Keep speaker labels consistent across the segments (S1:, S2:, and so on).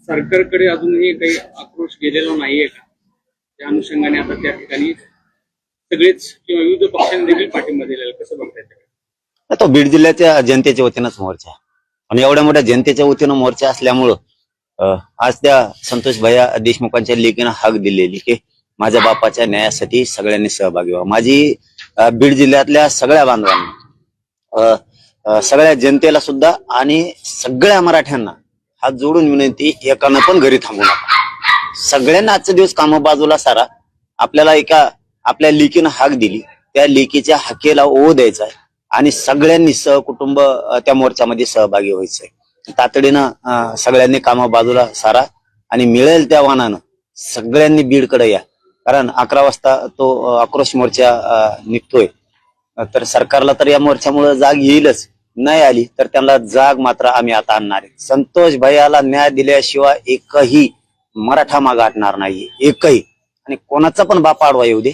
S1: सरकारकडे अजूनही काही आक्रोश गेलेला नाहीये का? त्या अनुषंगाने आता त्या ठिकाणी सगळेच किंवा विविध पक्षांनी देखील पाठिंबा दिलेला, कसं बघताय?
S2: तो बीड जिल्ह्याच्या जनतेच्या वतीनंच मोर्चा आणि एवढ्या मोठ्या जनतेच्या वतीनं मोर्चा असल्यामुळं आज त्या संतोष भैया देशमुखांच्या लेखीनं हाक दिलेली की माझ्या बापाच्या न्यायासाठी सगळ्यांनी सहभागी व्हा. माझी बीड जिल्ह्यातल्या सगळ्या बांधवांना, सगळ्या जनतेला सुद्धा आणि सगळ्या मराठ्यांना हात जोडून विनंती, एकानं पण घरी थांबू नका. सगळ्यांना आजचा दिवस कामं बाजूला सारा. आपल्याला आपल्या लेकीनं हाक दिली, त्या लेकीच्या हाकेला ओ द्यायचा आहे आणि सगळ्यांनी सहकुटुंब त्या मोर्चामध्ये सहभागी व्हायचंय. तातडीनं सगळ्यांनी कामं बाजूला सारा आणि मिळेल त्या वाहनानं सगळ्यांनी बीडकडे या. कारण 11 वाजता तो आक्रोश मोर्चा निघतोय. तर सरकारला तर या मोर्चामुळे जाग येईलच, नाही आली तर त्यांना जाग मात्र आम्ही आता आणणार आहे. संतोष भैयाला न्याय दिल्याशिवाय एकही मराठा मागे हटणार नाही, एकही. आणि कोणाचा पण बाप आडवा येऊ दे,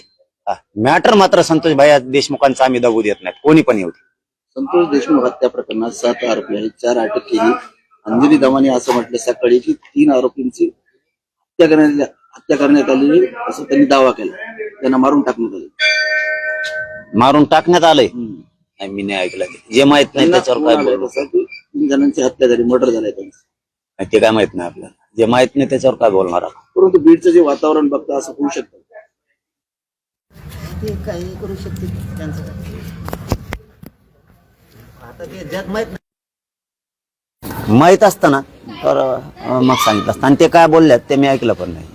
S2: मॅटर मात्र संतोष भैया देशमुखांचा आम्ही दबू देत नाही, कोणी पण येऊ दे.
S3: संतोष देशमुख हत्या प्रकरणात 7 आरोपी आहेत, 4 अटक केली. अंजली दमाने असं म्हटलं सकाळी की 3 आरोपींची हत्या करण्यात आली असं त्यांनी दावा केला. त्यांना मारून टाकण्यात आले.
S2: मारून टाकण्यात आलंय? मी नाही ऐकलं. जे माहित नाही त्याच्यावर काय बोलू?
S3: 3 जणांची हत्या झाली, मर्डर झालाय त्यांचं.
S2: ते काय माहित नाही आपल्याला. जे माहित नाही त्याच्यावर काय बोलणार?
S3: परंतु बीडचं जे वातावरण बघता असं होऊ शकतं.
S4: ते काही करू शकते त्यांचं. आता ते जग
S2: माहित असताना तर मग सांगितलं असतं. आणि ते काय बोलल्यात ते मी ऐकलं पण नाही.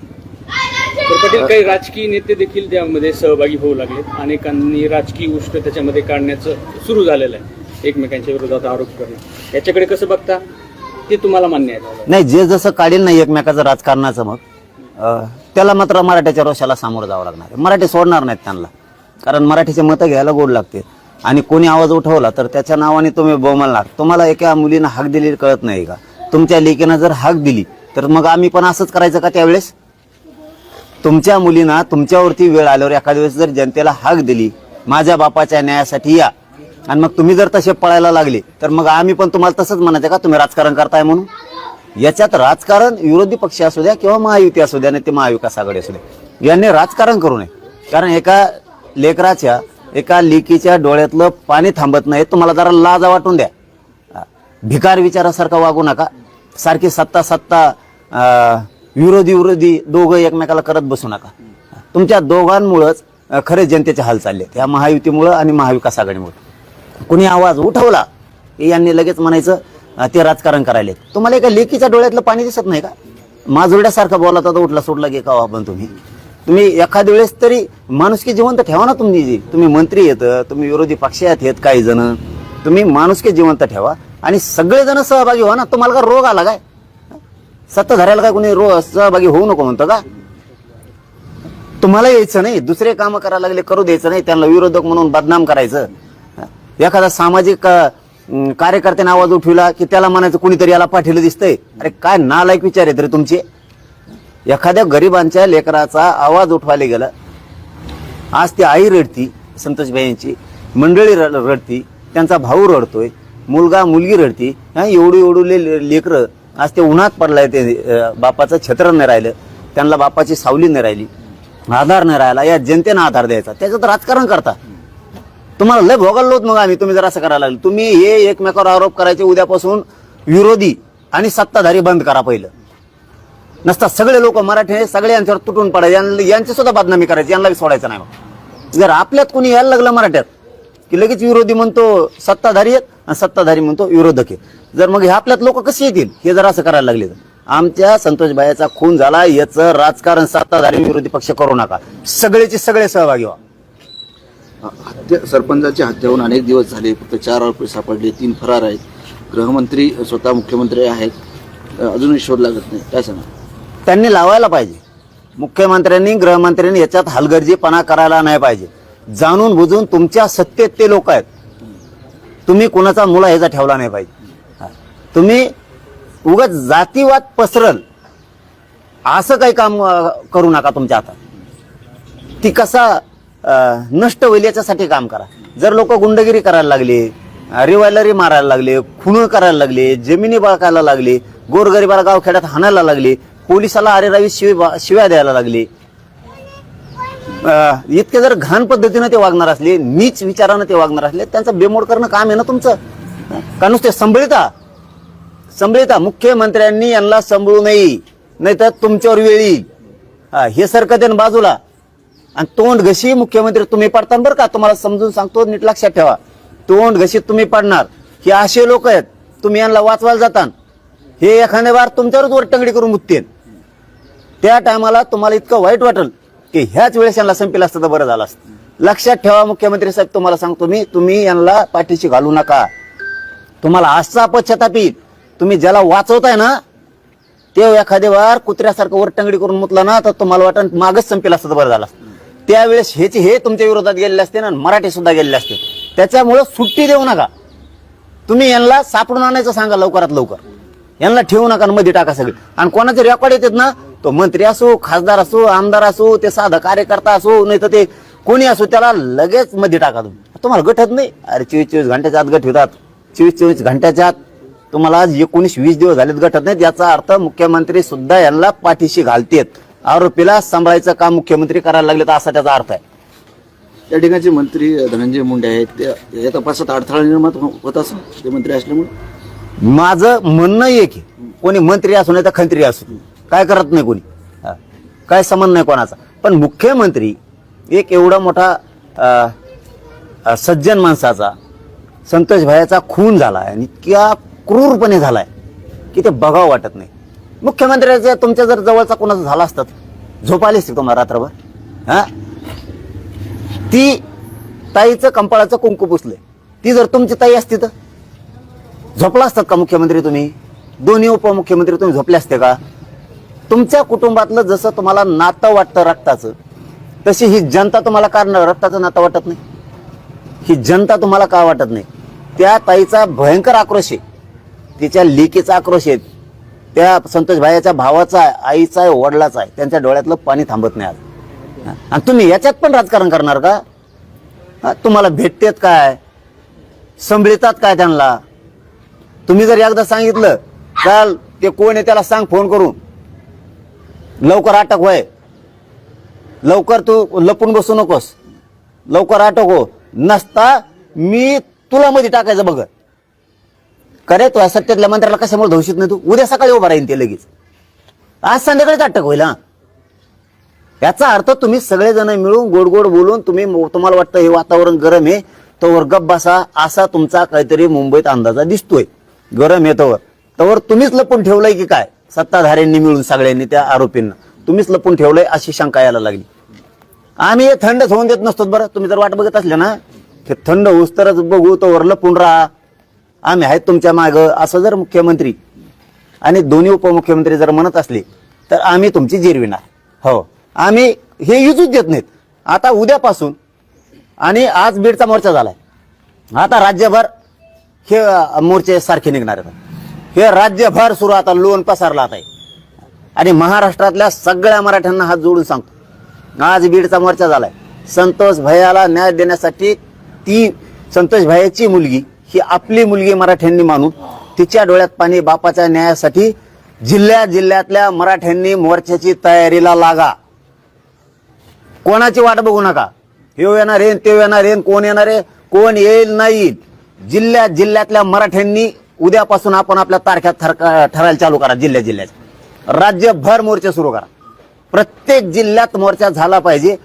S1: तर काही राजकीय नेते देखील त्यामध्ये सहभागी होऊ लागले. अनेकांनी राजकीय गोष्ट त्याच्यामध्ये काढण्याचं सुरू झालेलं आहे, एकमेकांच्या विरोधात आरोप करणं. याच्याकडे कसं बघता? ते तुम्हाला मान्य आहे?
S2: नाही, जे जसं काढेल नाही एकमेकाचं राजकारणाचं, मग त्याला मात्र मराठ्याच्या रोषाला सामोरं जावं लागणार आहे. मराठी सोडणार नाहीत त्यांना, कारण मराठीचे मतं घ्यायला गोड लागते. आणि कोणी आवाज उठवला तर त्याच्या नावाने तुम्ही बोंबलणार. तुम्हाला एका मुलीनं हाक दिली कळत नाही का? तुमच्या लेकीनं जर हाक दिली तर मग आम्ही पण असंच करायचं का त्यावेळेस? तुमच्या मुलीनं तुमच्यावरती वेळ आल्यावर एखाद्या वेळेस जर जनतेला हाक दिली माझ्या बापाच्या न्यायासाठी या, आणि मग तुम्ही जर तसे पळायला लागले तर मग आम्ही पण तुम्हाला तसंच म्हणायचं का तुम्ही राजकारण करताय म्हणून? याच्यात राजकारण विरोधी पक्ष असू द्या किंवा महायुती असू द्या, नाही ते महाविकास आघाडी असू द्या, यांनी राजकारण करू नये. कारण एका लेकराच्या, एका लेकीच्या डोळ्यातलं पाणी थांबत नाही. तुम्हाला जरा लाज वाटून द्या. भिकार विचारासारखं वागू नका. सारखी सत्ता विरोधी दोघं एकमेकाला करत बसू नका. तुमच्या दोघांमुळेच खरे जनतेचे हाल चालले, या महायुतीमुळं आणि महाविकास आघाडीमुळे. कुणी आवाज उठवला यांनी लगेच म्हणायचं ते राजकारण करायला. तुम्हाला एका लेकीच्या डोळ्यातलं पाणी दिसत नाही का? माजुरड्यासारखं बोलत होता, उठला सोडला की का पण तुम्ही एखाद्या वेळेस तरी माणुसकी जिवंत ठेवा ना. तुम्ही मंत्री येत, तुम्ही विरोधी पक्षात येत काही जण, तुम्ही माणुसकी जिवंत ठेवा आणि सगळेजण सहभागी व्हा ना. तुम्हाला का रोग आला काय? सत्ताधाऱ्याला काय कोणी सहभागी होऊ नको म्हणतं का? तुम्हाला यायचं नाही, दुसरे काम करायला लागले करू द्यायचं नाही, त्यांना विरोधक म्हणून बदनाम करायचं. एखादा सामाजिक कार्यकर्त्याने आवाज उठविला की त्याला म्हणायचं कुणीतरी याला पाठीलं दिसतंय. अरे काय नालायक विचार आहेत रे तुमचे. एखाद्या गरिबांच्या लेकराचा आवाज उठवायला गेला, आज ती आई रडती, संतोष भाईंची मंडळी रडती, त्यांचा भाऊ रडतोय, मुलगा मुलगी रडती. एवढी लेकरं आज ते उन्हात पडलाय. ते बापाचं छत्र नाही राहिलं, त्यांना बापाची सावली नाही राहिली, आधार नाही राहिला. या जनतेनं आधार द्यायचा, त्याच्यात राजकारण करता. तुम्हाला लय भोगायला मग आम्ही, तुम्ही जर असं करायला लागले. तुम्ही हे एकमेकावर आरोप करायचे. उद्यापासून विरोधी आणि सत्ताधारी बंद करा. पहिलं नसता सगळे लोक मराठी सगळे यांच्यावर तुटून पडायचे, यांची सुद्धा बदनामी करायची, यांना सोडायचं नाही. मग जर आपल्यात कोणी यायला लागलं मराठ्यात की लगेच विरोधी म्हणतो सत्ताधारी आहेत आणि सत्ताधारी म्हणतो विरोधक आहे. जर मग हे आपल्यात लोक कसे येतील हे जर असं करायला लागले तर आमच्या संतोष भाईचा खून झाला, याचं राजकारण सत्ताधारी विरोधी पक्ष करू नका. सगळेचे सगळे सहभागी व्हा.
S3: सरपंचाची हत्या होऊन अनेक दिवस झाले, फक्त 4 आरोपी सापडले, 3 फरार आहेत. गृहमंत्री स्वतः मुख्यमंत्री आहेत, अजूनही शोध लागत नाही. काय सांगा?
S2: त्यांनी लावायला पाहिजे. मुख्यमंत्र्यांनी गृहमंत्र्यांनी याच्यात हलगर्जीपणा करायला नाही पाहिजे. जाणून बुजून तुमच्या सत्तेत ते लोक आहेत, तुम्ही कोणाचा मुला ह्याचा ठेवला नाही पाहिजे. तुम्ही उगाच जातीवाद पसरल असं काही काम करू नका तुमच्या हातात. ती कसा नष्ट होईल याच्यासाठी काम करा. जर लोक गुंडगिरी करायला लागले, रिव्हॉल्वरी मारायला लागले, खून करायला लागले, जमिनी बळकायला लागले, गोरगरिबाला गावखेड्यात हाणायला लागली, पोलिसाला अरेरावी शिव्या द्यायला लागली. इतके जर घाण पद्धतीनं ते वागणार असले, नीच विचारानं ते वागणार असले, त्यांचं बेमोड करणं काम आहे ना तुमचं. का नुसते संभळिता मुख्यमंत्र्यांनी यांना सांभाळू नये, नाहीतर तुमच्यावर वेळ येईल. हे सरकत आहे ना बाजूला. आणि तोंड घशी मुख्यमंत्री तुम्ही पडता बरं का, तुम्हाला समजून सांगतो, नीट लक्षात ठेवा. तोंड घशी तुम्ही पडणार. हे असे लोक आहेत, तुम्ही यांना वाचवायला जातान, हे एखाद्या बार तुमच्यावरच वरटंगडी करून मुत्तेन. त्या टायमाला तुम्हाला इतकं वाईट वाटेल की ह्याच वेळेस यांना संपेल असतं तर बरं झालं असतं. लक्षात ठेवा मुख्यमंत्री साहेब, तुम्हाला सांगतो मी, तुम्ही यांना पाठीशी घालू नका. तुम्हाला असा पश्चाताप येईल. तुम्ही ज्याला वाचवताय ना ते एखाद्या वार कुत्र्यासारखं वरटंगडी करून मुतला ना तर तुम्हाला वाटत मागच संपेल असतं तर बरं झालं असतं. त्यावेळेस हे तुमच्या विरोधात गेलेले असते ना, मराठी सुद्धा गेलेले असते. त्याच्यामुळे सुट्टी देऊ नका. तुम्ही यांना सापडून आणायचं सांगा लवकरात लवकर. यांना ठेवू नका, मध्ये टाका सगळे. आणि कोणाचे रेकॉर्ड येतात ना, तो मंत्री असो, खासदार असो, आमदार असो, ते साधा कार्यकर्ता असो, नाही तर ते कोणी असो, त्याला लगेच मध्ये टाका. तुम्हाला गठत नाही. अरे 24 घंट्याच्या आत गट होतात. 24 घंट्याच्या आत तुम्हाला आज 19-20 दिवस झालेत गठत नाहीत. याचा अर्थ मुख्यमंत्री सुद्धा यांना पाठीशी घालतेत. आरोपीला सांभाळायचं काम मुख्यमंत्री करायला लागले तर असा त्याचा अर्थ आहे.
S3: त्या ठिकाणचे मंत्री धनंजय मुंडे आहेत, ते या तपासात अडथळा निर्माण होत असं ते मंत्री असल्यामुळे.
S2: माझं म्हणणं आहे की कोणी मंत्री असू नाही तर खंत्री असू, काय करत नाही कोणी, काय संबंध नाही कोणाचा. पण मुख्यमंत्री एक एवढा मोठा सज्जन माणसाचा, संतोष भाईचा खून झाला आणि इतक्या क्रूरपणे झालाय की ते बघावं वाटत नाही. मुख्यमंत्र्याचं तुमच्या जर जवळचा कोणाचा झाला असतात, झोप आली असती तुम्हाला रात्रभर. ती ताईचं कंपाळाचं कुंकू पुसले, ती जर तुमची ताई असती तर झोपला असतात का मुख्यमंत्री तुम्ही? दोन्ही उपमुख्यमंत्री तुम्ही झोपले असते का? तुमच्या कुटुंबातलं जसं तुम्हाला नातं वाटतं रक्ताचं, तशी ही जनता तुम्हाला का रक्ताचं नातं वाटत नाही? ही जनता तुम्हाला का वाटत नाही? त्या ताईचा भयंकर आक्रोश आहे, तिच्या लेकीचा आक्रोश आहे, त्या संतोष भाईच्या भावाचा आहे, आईचा आहे, वडिलाचा आहे. त्यांच्या डोळ्यातलं पाणी थांबत नाही आज. आणि तुम्ही याच्यात पण राजकारण करणार का? तुम्हाला भेटतेत काय, संभळतात काय त्यांना? तुम्ही जर एकदा सांगितलं चाल ते कोण आहे त्याला सांग फोन करून, लवकर अटक होय, लवकर तू लपून बसू नकोस, लवकर अटक हो, नसता मी तुला मध्ये टाकायचं बघ. करे तू सत्तेतल्या मंत्र्याला कशामुळे धोषित नाही? तू उद्या सकाळी उभा राहीन ते लगेच, आज संध्याकाळीच अटक होईल. याचा अर्थ तुम्ही सगळेजण मिळून गोड गोड बोलून तुम्हाला वाटतं हे वातावरण गरम आहे तोवर गप बसा, असा तुमचा काहीतरी मुंबईत अंदाजा दिसतोय. गरम येतोवर तोवर तुम्हीच लपून ठेवलंय की काय? सत्ताधाऱ्यांनी मिळून सगळ्यांनी त्या आरोपींना तुम्हीच लपून ठेवलंय अशी शंका यायला लागली. आम्ही हे थंडच होऊन देत नसतो बरं. तुम्ही जर वाट बघत असले ना ते थंड होऊस तरच बघू, तोवर लपून राहा, आम्ही आहेत तुमच्या मागं, असं जर मुख्यमंत्री आणि दोन्ही उपमुख्यमंत्री जर म्हणत असले तर आम्ही तुमची जिरविणार. हो, आम्ही हे युजूच देत नाहीत. आता उद्यापासून, आणि आज बीडचा मोर्चा झालाय, आता राज्यभर हे मोर्चे सारखे निघणार आहेत. हे राज्यभर सुरू, आता लोन पसरला आहे. आणि महाराष्ट्रातल्या सगळ्या मराठ्यांना हात जोडून सांगतो, आज बीडचा मोर्चा झालाय. संतोष भैयाला न्याय देण्यासाठी ती संतोष भैयाची मुलगी ही आपली मुलगी मराठ्यांनी मानून तिच्या डोळ्यात पाणी बापाच्या न्यायासाठी जिल्ह्यातल्या मराठ्यांनी मोर्चाची तयारीला लागा. कोणाची वाट बघू नका. हे येणार आहे, ते येणार आहे, कोण येणार आहे, कोण येईल नाही. जिल्ह्यातल्या मराठ्यांनी उद्यापासून आपण आपल्या तारख्या ठरायला चालू करा. जिल्ह्यात राज्यभर मोर्चे सुरू करा. प्रत्येक जिल्ह्यात मोर्चा झाला पाहिजे.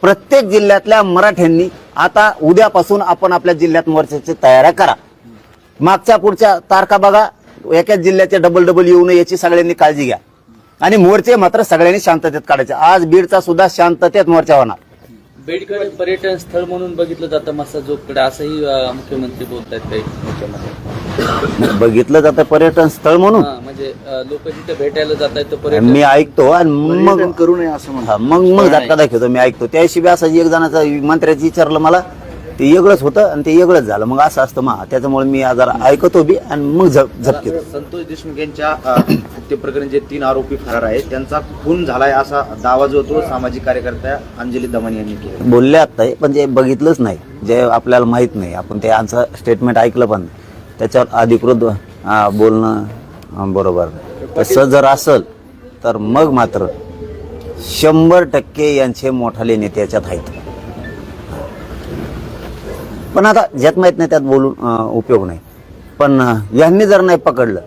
S2: प्रत्येक जिल्ह्यातल्या मराठ्यांनी आता उद्यापासून आपण आपल्या जिल्ह्यात मोर्चाची तयारी करा. मागच्या पुढच्या तारखा बघा, एकाच जिल्ह्याचे डबल येऊ नये याची सगळ्यांनी काळजी घ्या. आणि मोर्चे मात्र सगळ्यांनी शांततेत काढायचे. आज बीडचा सुद्धा शांततेत मोर्चा होणार.
S1: बीडकडे पर्यटन स्थळ म्हणून बघितलं जातं मस्सा जोगकडे, असंही मुख्यमंत्री बोलतायत काही मुख्यमंत्री.
S2: बघितलं जातं पर्यटन स्थळ म्हणून,
S1: म्हणजे लोक तिथे भेटायला जात आहेत, पर्यटन
S2: मी ऐकतो आणि मग
S3: करू नये असं म्हणतात.
S2: मग झटका दाखवतो. मी ऐकतो त्याशिवाय असं एक जणाचा मंत्र्याचं विचारलं मला, ते वेगळंच होतं आणि ते वेगळंच झालं. मग असं असतं त्याच्यामुळे मी जरा ऐकतो बी आणि मग झपकेतो.
S5: संतोष देशमुख यांच्या हत्येप्रकरणी जे 3 आरोपी फरार आहेत त्यांचा खून झालाय असा दावा जो तो सामाजिक कार्यकर्त्या अंजली दमानी यांनी केला.
S2: बोलले आता, पण जे बघितलंच नाही, जे आपल्याला माहित नाही, आपण ते आमचं स्टेटमेंट ऐकलं पण त्याच्यावर अधिकृत बोलणं बरोबर नाही. तसं जर असल तर मग मात्र 100% यांचे मोठाले नेते याच्यात आहेत. पण आता ज्यात माहित नाही त्यात बोलून उपयोग नाही. पण यांनी जर नाही पकडलं,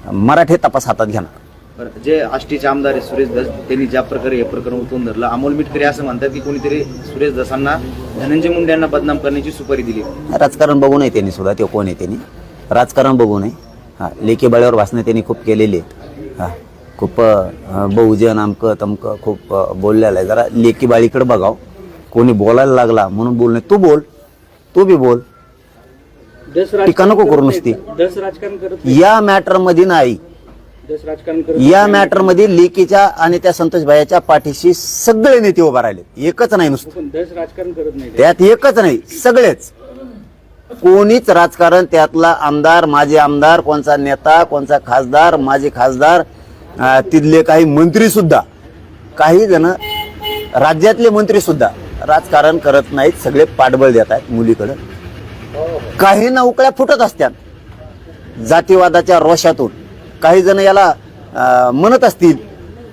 S2: मराठी तपास हातात घेणार.
S5: बरं, जे आष्टीचे आमदार आहेत सुरेश धस, त्यांनी ज्या प्रकारे हे प्रकरण उचलून धरलं, अमोल मिटकरी असं म्हणतात की कोणीतरी सुरेश धसांना धनंजय मुंडे यांना बदनाम करण्याची सुपारी दिली.
S2: राजकारण बघू नये त्यांनी सुद्धा, ते कोण आहे त्यांनी राजकारण बघू नये. हा, लेखी बळ्यावर भाषणं त्यांनी खूप केलेली आहेत. हा, खूप बहुजन अमकं तमकं खूप बोललेलं आहे. जरा लेखी बाळीकडे बघाव. कोणी बोलायला लागला म्हणून बोल नाही, तू बोल, तू बी बोल, टीका नको करू नुसती.
S1: दस राजकारण करत
S2: या मॅटर मध्ये नाही,
S1: दस राजकारण करत
S2: या मॅटर मध्ये लेकीच्या आणि त्या संतोष भाईच्या पाठीशी सगळे नेते उभा राहिले. एकच नाही नुसतं,
S1: पण दस राजकारण करत नाही.
S2: त्यात एकच नाही, सगळेच. कोणीच राजकारण त्यातला आमदार, माजी आमदार, कोणचा नेता, कोणचा खासदार, माजी खासदार, तिथले काही मंत्री सुद्धा, काही जण राज्यातले मंत्री सुद्धा राजकारण करत नाहीत. सगळे पाठबळ देत आहेत मुलीकडे. काही ना उकळ्या फुटत असतात जातीवादाच्या रोषातून. काही जण याला म्हणत असतील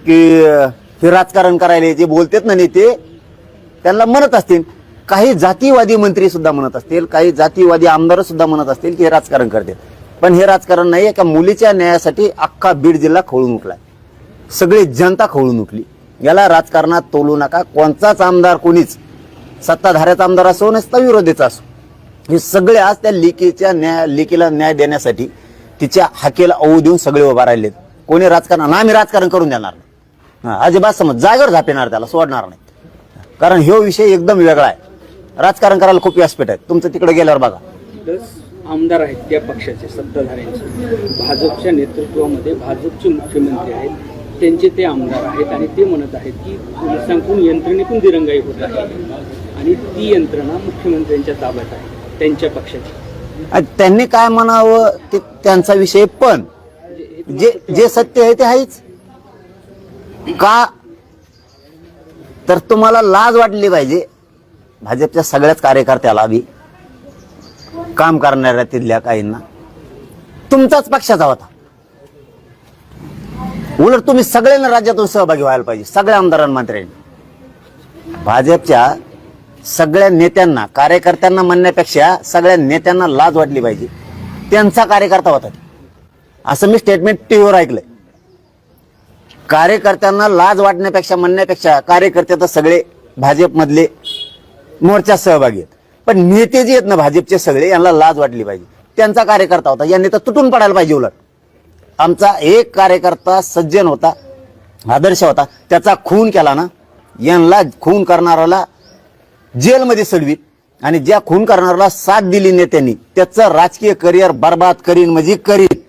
S2: की हे राजकारण करायला जे बोलतात ना नेते, त्यांना म्हणत असतील. काही जातीवादी मंत्री सुद्धा म्हणत असतील, काही जातीवादी आमदार सुद्धा म्हणत असतील की हे राजकारण करतात. पण हे राजकारण नाही. एका मुलीच्या न्यायासाठी अख्खा बीड जिल्हा खवळून उठलाय, सगळी जनता खवळून उठली. याला राजकारणात तोलू नका. कोणताच आमदार, कोणीच सत्ताधाऱ्याचा आमदार असो नसता विरोधीचा असो, हे सगळे आज त्या लेकीला न्याय देण्यासाठी तिच्या हाकेला ओऊ देऊन सगळे उभा राहिलेत. कोणी राजकारण, आम्ही राजकारण करून देणार नाही, अजिबात समज जागेवर झापेणार, त्याला सोडणार नाही. कारण हा विषय एकदम वेगळा आहे. राजकारण करायला खूप व्यासपीठ आहे. तुमचं तिकडे गेल्यावर बघा.
S1: 10 आमदार आहेत त्या पक्षाचे, सत्ताधाऱ्यांचे, भाजपच्या नेतृत्वामध्ये भाजपचे मुख्यमंत्री आहेत, त्यांचे ते आमदार आहेत आणि ते म्हणत आहेत की पोलिसांकडून यंत्रणेतून दिरंगाई होत आहे आणि ती यंत्रणा मुख्यमंत्र्यांच्या ताब्यात आहे, त्यांच्या पक्षाची.
S2: त्यांनी काय म्हणावं ते त्यांचा विषय. पण जे सत्य आहे ते आहेच. का तर तुम्हाला लाज वाटली पाहिजे. भाजपच्या सगळ्याच कार्यकर्त्याला बी, काम करणाऱ्या तिथल्या काहींना, तुमचाच पक्षाचा होता. उलट तुम्ही सगळ्यांना राज्यातून सहभागी व्हायला पाहिजे, सगळ्या आमदारांना, मंत्र्यांनी. भाजपच्या सगळ्या नेत्यांना, कार्यकर्त्यांना म्हणण्यापेक्षा सगळ्या नेत्यांना लाज वाटली पाहिजे. त्यांचा कार्यकर्ता होता असं मी स्टेटमेंट टीव्हीवर ऐकलंय. कार्यकर्त्यांना लाज वाटण्यापेक्षा, म्हणण्यापेक्षा कार्यकर्ते तर सगळे भाजपमधले मोर्चात सहभागी आहेत. पण नेते जे आहेत ना भाजपचे सगळे, यांना लाज वाटली पाहिजे. त्यांचा कार्यकर्ता होता, यांनी तर तुटून पडायला पाहिजे. उलट आमचा एक कार्यकर्ता सज्जन होता, आदर्श होता, त्याचा खून केला ना, यांना खून करणाऱ्याला जेलमध्ये सडवीत आणि ज्या खून करणाऱ्याला साथ दिली नेत्यांनी त्याचं राजकीय करिअर बर्बाद करीन म्हणजे करीन,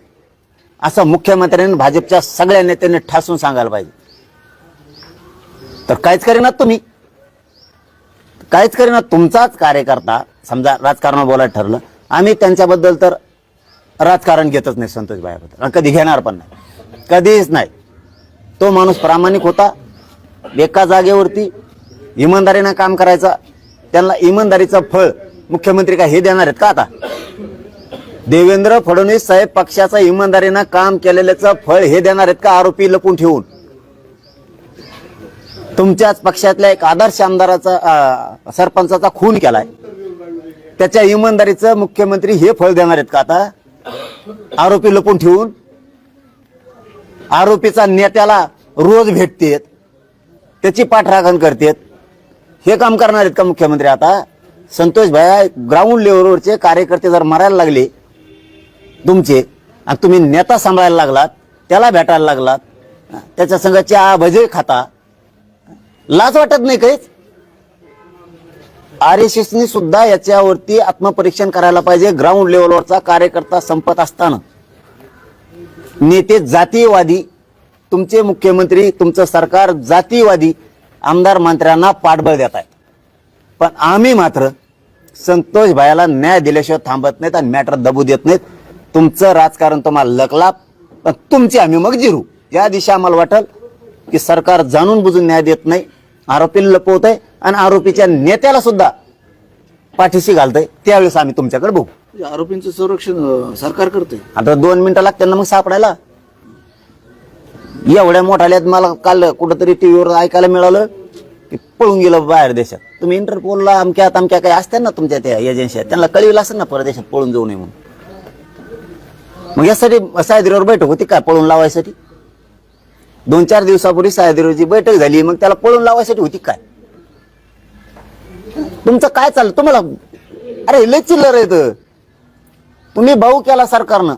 S2: असं मुख्यमंत्र्यांनी भाजपच्या सगळ्या नेत्यांनी ठासून सांगायला पाहिजे. तर काहीच करेनात तुम्ही, काहीच करेनात. तुमचाच कार्यकर्ता समजा राजकारणावर बोलायला ठरलं, आम्ही त्यांच्याबद्दल तर राजकारण घेतच नाही, संतोष भाईबद्दल कधी घेणार पण नाही, कधीच नाही. तो माणूस प्रामाणिक होता, एका जागेवरती इमानदारीनं काम करायचा. त्यांना इमानदारीचं फळ मुख्यमंत्री काय हे देणार आहेत का? आता देवेंद्र फडणवीस साहेब पक्षाचं इमानदारीनं काम केलेल्याचं फळ हे देणार आहेत का? आरोपी लपून ठेवून तुमच्याच पक्षातल्या एक आदर्श आमदाराचा, सरपंचाचा खून केलाय, त्याच्या इमानदारीचं मुख्यमंत्री हे फळ देणार आहेत का? आता आरोपी लपून ठेवून आरोपीचा नेत्याला रोज भेटतेत, त्याची पाठराखण करतेत, हे काम करणार आहेत का मुख्यमंत्री? आता संतोष भाई, ग्राउंड लेवलवरचे कार्यकर्ते जर मरायला लागले तुमचे आणि तुम्ही नेता सांभाळायला लागलात, त्याला भेटायला लागलात, त्याच्या संग चहा भजे खाता, लाज वाटत नाही काहीच? RSSनी सुद्धा याच्यावरती आत्मपरीक्षण करायला पाहिजे. ग्राउंड लेवलवरचा कार्यकर्ता संपत असताना नेते जातीयवादी, तुमचे मुख्यमंत्री, तुमचं सरकार जातीयवादी आमदार मंत्र्यांना पाठबळ देत आहेत. पण आम्ही मात्र संतोष भाईला न्याय दिल्याशिवाय थांबत नाहीत आणि मॅटर दबू देत नाहीत. तुमचं राजकारण तुम्हाला लकलाप, पण तुमची आम्ही मग जिरू. या दिवशी आम्हाला वाटल की सरकार जाणून बुजून न्याय देत नाही, आरोपीला लपवत आहे आणि आरोपीच्या नेत्याला सुद्धा पाठीशी घालतंय, त्यावेळेस आम्ही तुमच्याकडे बघू.
S3: आरोपींचं संरक्षण सरकार करते.
S2: आता 2 मिनिटं लागतात ना मग सापडायला. एवढ्या मोठ्याल्यात मला काल कुठंतरी टीव्हीवर ऐकायला मिळालं की पळून गेलं बाहेर देशात. तुम्ही इंटरपोलला अमक्या काही असतात ना तुमच्या त्या एजन्सी, त्यांना कळविलं असेल ना परदेशात पळून जाऊ नये म्हणून. मग यासाठी सह्याद्रीवर बैठक होती काय पळून लावायसाठी? 2-4 दिवसापूर्वी सह्याद्रीवरची बैठक झाली, मग त्याला पळून लावायसाठी होती काय? तुमचं काय चाललं तुम्हाला? अरे लय चिल्लर येत. तुम्ही भाऊ केला सरकारनं,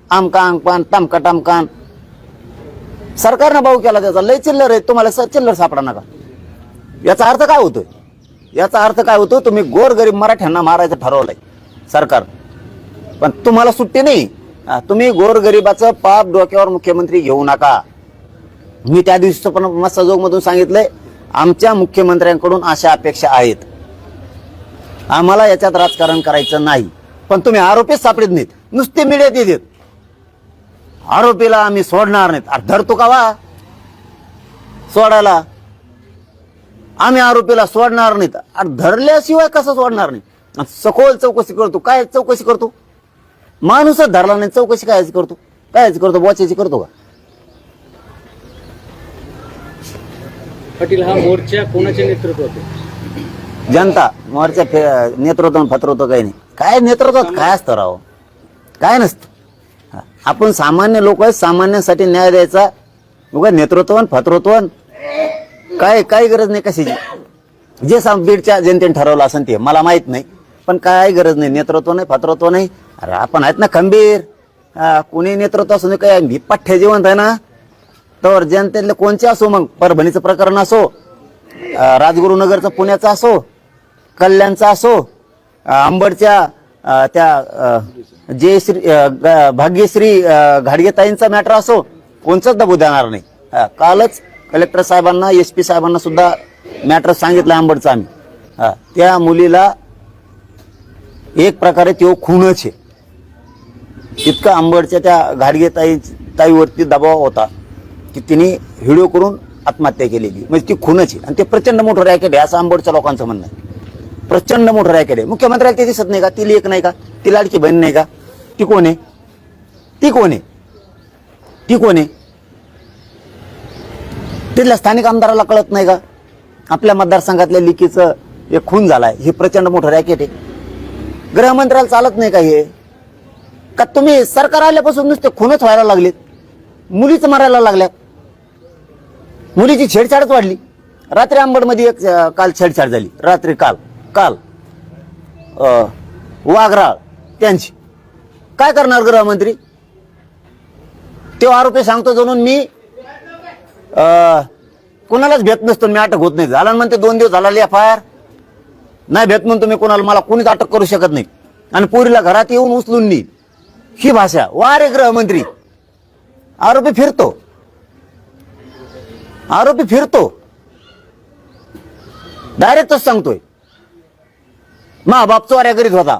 S2: आमका आमकान तामका टामकान सरकारनं भाऊ केला, त्याचा लय चिल्लर आहे. तुम्हाला चिल्लर सापडा नका. याचा अर्थ काय होतोय? याचा अर्थ काय होतो? तुम्ही गोरगरीब मराठ्यांना मारायचं ठरवलंय सरकार, पण तुम्हाला सुट्टी नाही. तुम्ही गोरगरिबाचं पाप डोक्यावर मुख्यमंत्री घेऊ नका. मी त्या दिवशी पण मस्साजोग मधून सांगितलंय, आमच्या मुख्यमंत्र्यांकडून अशा अपेक्षा आहेत. आम्हाला याच्यात राजकारण करायचं नाही, पण तुम्ही आरोपीच सापडत नाहीत, नुसते मीडियात येतात. आरोपीला आम्ही सोडणार नाहीत. अरे धरतो का वा सोडायला? आम्ही आरोपीला सोडणार नाहीत. अरे धरल्याशिवाय कसं सोडणार नाही? सखोल चौकशी करतो. काय चौकशी करतो? माणूसच धरला नाही, चौकशी कायच करतो? कायच करतो? बोचायची करतो का?
S1: पाटील, हा मोर्चा कोणाच्या नेतृत्वात?
S2: जनता मोर्चा नेतृत्व फत्रवतो काही नाही. काय नेतृत्वात काय असतं राव? काय नसतं. आपण सामान्य लोक आहेत, सामान्यांसाठी न्याय द्यायचा. उगा नेतृत्वन फत्रवत्वन काय गरज नाही कशाची. जे बीडच्या जनतेने ठरवलं असेल ते मला माहित नाही, पण काय गरज नाही. नेतृत्व नाही, फत्रत्व नाही. अरे आपण आहेत ना खंबीर. कोणी नेतृत्व असो काय, मी पठ्ठे जिवंत आहे ना. तर जनतेतले कोणचे असो, मग परभणीचं प्रकरण असो, राजगुरुनगरचं पुण्याचं असो, कल्याणचा असो, अंबडच्या त्या जयश्री भाग्यश्री घाडगेताईंचा मॅटर असो, कोणचंच दबू देणार नाही. कालच कलेक्टर साहेबांना SP साहेबांना सुद्धा मॅटर सांगितलं अंबडचं आम्ही. त्या मुलीला एक प्रकारे तो खूनच आहे. इतका अंबडच्या त्या घाडगेताईवरती दबाव होता की तिने व्हिडिओ करून आत्महत्या केलेली, म्हणजे ती खूनच आहे. आणि ते प्रचंड मोठं रॅकेट आहे असं अंबडच्या लोकांचं म्हणणं आहे. प्रचंड मोठं रॅकेट आहे. मुख्यमंत्र्याला ते दिसत नाही का? ती लेक नाही का? ती लाडकी बहीण नाही का? ती कोण आहे? ती कोण आहे? ती कोण आहे? तिथल्या स्थानिक आमदाराला कळत नाही का? आपल्या मतदारसंघातल्या लिकीचं एक खून झालाय, हे प्रचंड मोठं रॅकेट आहे. गृहमंत्र्याला चालत नाही का हे? का तुम्ही सरकार आल्यापासून नुसते खूनच व्हायला लागलेत, मुलीच मारायला लागल्यात, मुलीची छेडछाडच वाढली. रात्री अंबडमध्ये एक काल छेडछाड झाली. रात्री काल वाघराळ त्यांची. काय करणार गृहमंत्री? तो आरोपी सांगतो जणून मी कोणालाच भेट नसतो, मी अटक होत नाही. झाला म्हणते 2 दिवस झाला FIR नाही भेट म्हणून तुम्ही कोणाला, मला कोणीच अटक करू शकत नाही. आणि पोरीला घरात येऊन उचलून नी ही भाषा. वा रे गृहमंत्री. आरोपी फिरतो डायरेक्टच सांगतोय. मा बाप चोऱ्या करीत होता,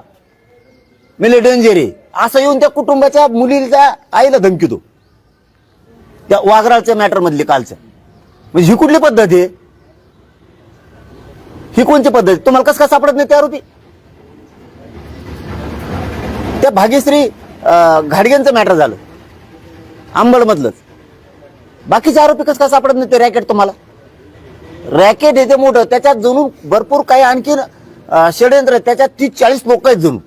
S2: मिले डेंजरी असं येऊन त्या कुटुंबाच्या मुलीच्या आईला धमकीतो. त्या वाघराळच्या मॅटर मधली कालच्या. म्हणजे ही कुठली पद्धत आहे? ही कोणती पद्धत? तुम्हाला कसं काय सापडत नाही ते आरोपी? त्या भाग्यश्री घाडगेंचं मॅटर झालं अंबड मधलंच. बाकीचे आरोपी कसं काय सापडत नाही ते रॅकेट? तुम्हाला रॅकेट येते मोठं, त्याच्यात जणू भरपूर काही आणखी षडयंत्र. त्याच्यात 30-40 लोक आहेत जणू.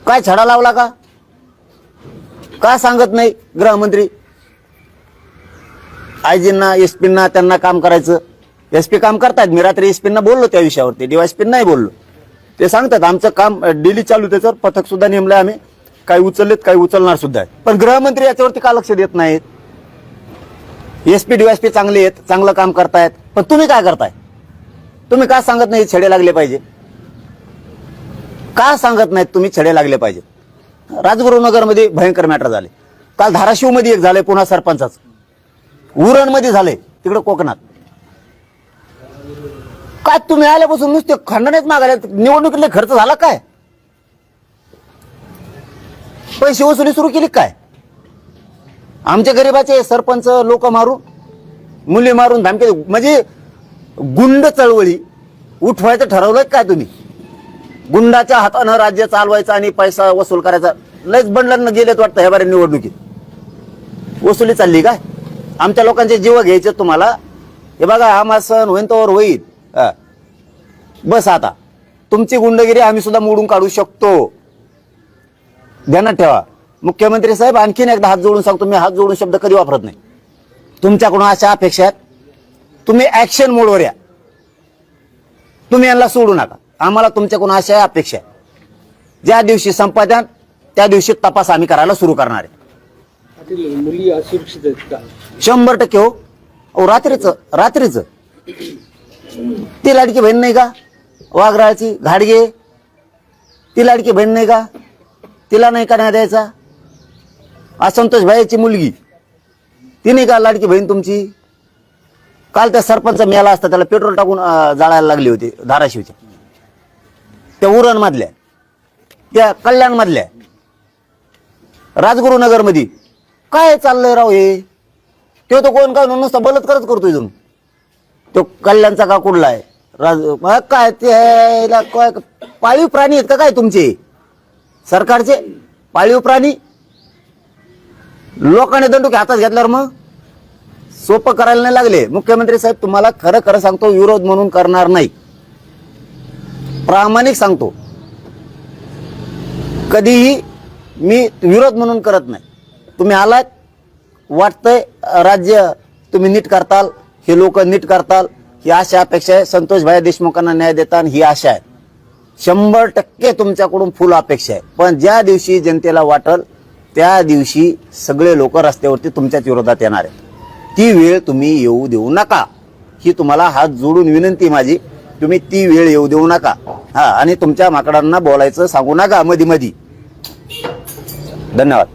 S2: काय छडा लावला का? काय सांगत नाही गृहमंत्री? आयजींना SP त्यांना काम करायचं. SP काम करतायत. मी रात्री SP बोललो त्या विषयावरती, DYSP नाही बोललो. ते सांगतात आमचं काम डेली चालू. त्याच्यावर पथक सुद्धा नेमलंय आम्ही. काही उचललेत, काही उचलणार सुद्धा आहे. पण गृहमंत्री याच्यावरती का लक्ष देत नाहीत? SP DYSP चांगले आहेत, चांगलं काम करतायत, पण तुम्ही काय करताय? तुम्ही का सांगत नाही छडे लागले पाहिजे? का सांगत नाहीत तुम्ही छडे लागले पाहिजे? राजगुरुनगरमध्ये भयंकर मॅटर झाले. काल धाराशिवमध्ये एक झालंय, पुन्हा सरपंचाचं. उरणमध्ये झालंय, तिकडे कोकणात. काय तुम्ही आल्यापासून नुसते खंडनेच मागायला? निवडणुकीतले खर्च झाला काय? पैसे वसुली सुरू केली काय? आमच्या गरीबाचे सरपंच लोक मारून, मुली मारून, धमके, म्हणजे गुंड चळवळी उठवायचं ठरवलंय काय तुम्ही? गुंडाच्या हातानं राज्य चालवायचं आणि पैसा वसूल करायचा. लयच बंडलांना गेलेत वाटतं ह्या बारे निवडणुकीत. वसुली चालली काय? आमच्या लोकांचे जीव घ्यायचे तुम्हाला. हे बघा हा सण होईन तोवर होईल. बस आता तुमची गुंडगिरी आम्ही सुद्धा मोडून काढू शकतो. ध्यानात ठेवा. मुख्यमंत्री साहेब आणखीन एकदा हात जोडून सांगतो, मी हात जोडून शब्द कधी वापरत नाही. तुमच्याकडून अशा अपेक्षा आहेत, तुम्ही ऍक्शन मोडवर या. तुम्ही यांना सोडू नका. आम्हाला तुमच्याकडून अशा अपेक्षा आहे. ज्या दिवशी संपादन त्या दिवशी तपास आम्ही करायला सुरू करणार आहे.
S1: पाटील, मुली असुरक्षित आहेत का?
S2: 100% हो. रात्रीच ती लाडकी बहीण नाही का वाघराळची घाडगे, ती लाडकी बहीण नाही का, तिला नाही का नाही द्यायचा? असंतोष भाईची मुलगी ती नाही का लाडकी बहीण तुमची? काल त्या सरपंच मेला असता, त्याला पेट्रोल टाकून जाळायला लागली होती धाराशिवच्या, त्या उरण मधल्या, त्या कल्याण मधल्या, राजगुरुनगर मध्ये. काय चाललंय राव हे? तो कोण काय नुसता बलात्कारच करतोय जणू. तो कल्याणचा का कुठला आहे काय ते काय पाळीव प्राणी आहेत का काय तुमचे सरकारचे? पाळीव प्राणी लोकांनी दंडुके हातात घेतल्यावर मग सोपं करायला नाही लागले. मुख्यमंत्री साहेब तुम्हाला खरं खरं सांगतो, विरोध म्हणून करणार नाही, प्रामाणिक सांगतो. कधीही मी विरोध म्हणून करत नाही. तुम्ही आलात, वाटतंय राज्य तुम्ही नीट करताल, हे लोक नीट करताल, ही आशा अपेक्षा आहे. संतोष भाई देशमुखांना न्याय देताना ही आशा आहे. 100% तुमच्याकडून फुल अपेक्षा आहे. पण ज्या दिवशी जनतेला वाटल त्या दिवशी सगळे लोक रस्त्यावरती तुमच्याच विरोधात येणार आहेत. ती वेळ तुम्ही येऊ देऊ नका, ही तुम्हाला हात जोडून विनंती माझी. तुम्ही ती वेळ येऊ देऊ नका. आणि तुमच्या माकडांना बोलायचं सांगू नका मधी मधी. धन्यवाद.